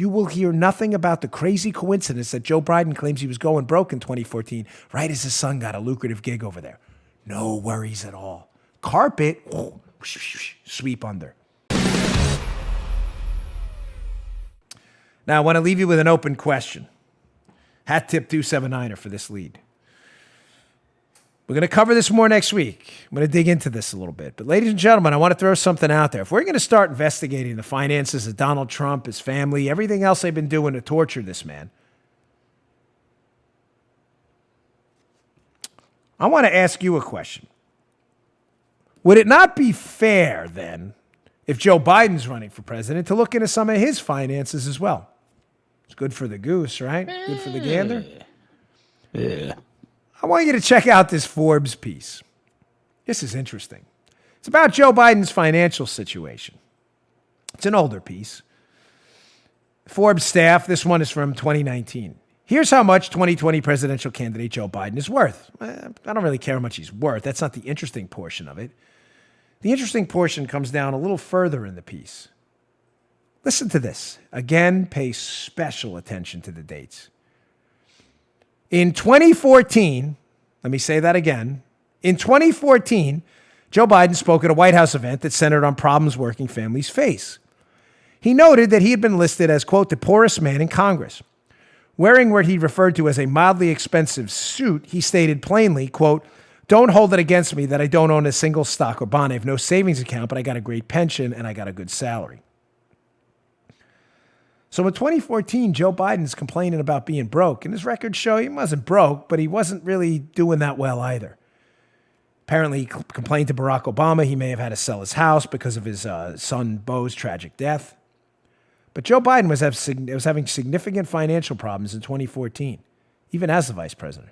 You will hear nothing about the crazy coincidence that Joe Biden claims he was going broke in 2014, right as his son got a lucrative gig over there. No worries at all. Carpet, sweep under. Now, I want to leave you with an open question. Hat tip 279er for this lead. We're going to cover this more next week. I'm going to dig into this a little bit. But ladies and gentlemen, I want to throw something out there. If we're going to start investigating the finances of Donald Trump, his family, everything else they've been doing to torture this man, I want to ask you a question. Would it not be fair, then, if Joe Biden's running for president, to look into some of his finances as well? It's good for the goose, right? Good for the gander? Yeah. I want you to check out this Forbes piece. This is interesting. It's about Joe Biden's financial situation. It's an older piece. Forbes staff, this one is from 2019. Here's how much 2020 presidential candidate Joe Biden is worth. I don't really care how much he's worth. That's not the interesting portion of it. The interesting portion comes down a little further in the piece. Listen to this. Again, pay special attention to the dates. In 2014, let me say that again. In 2014, Joe Biden spoke at a White House event that centered on problems working families face. He noted that he had been listed as, quote, the poorest man in Congress. Wearing what he referred to as a mildly expensive suit, he stated plainly, quote, don't hold it against me that I don't own a single stock or bond. I have no savings account, but I got a great pension and I got a good salary. So in 2014, Joe Biden's complaining about being broke, and his records show he wasn't broke, but he wasn't really doing that well either. Apparently, he complained to Barack Obama he may have had to sell his house because of his son Beau's tragic death. But Joe Biden was having significant financial problems in 2014, even as the vice president.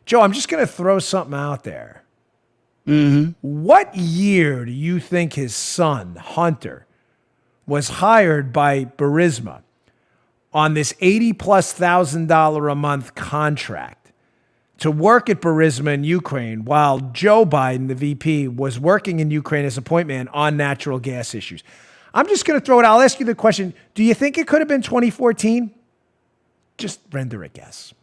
Joe, I'm just going to throw something out there. Mm-hmm. What year do you think his son, Hunter, was hired by Burisma on this $80,000+ a month contract to work at Burisma in Ukraine while Joe Biden, the VP, was working in Ukraine as a point man on natural gas issues? I'm just going to throw it. I'll ask you the question. Do you think it could have been 2014? Just render a guess.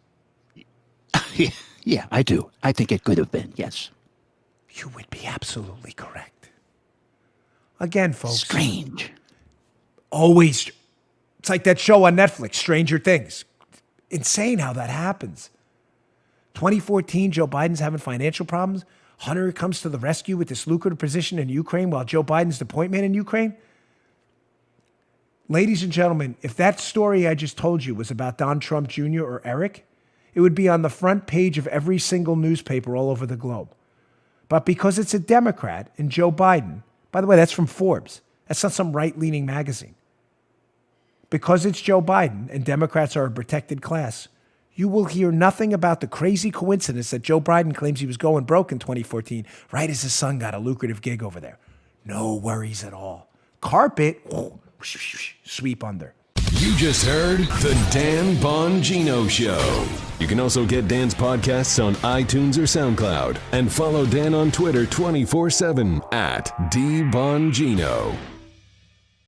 Yeah, I do. I think it could have been, yes. You would be absolutely correct. Again, folks. Strange. Always. It's like that show on Netflix, Stranger Things. Insane how that happens. 2014, Joe Biden's having financial problems. Hunter comes to the rescue with this lucrative position in Ukraine while Joe Biden's the point man in Ukraine. Ladies and gentlemen, if that story I just told you was about Don Trump Jr. or Eric, it would be on the front page of every single newspaper all over the globe. But because it's a Democrat and Joe Biden, by the way, that's from Forbes. That's not some right-leaning magazine. Because it's Joe Biden and Democrats are a protected class, you will hear nothing about the crazy coincidence that Joe Biden claims he was going broke in 2014, right as his son got a lucrative gig over there. No worries at all. Carpet, sweep under. You just heard The Dan Bongino Show. You can also get Dan's podcasts on iTunes or SoundCloud. And follow Dan on Twitter 24/7 @DBongino.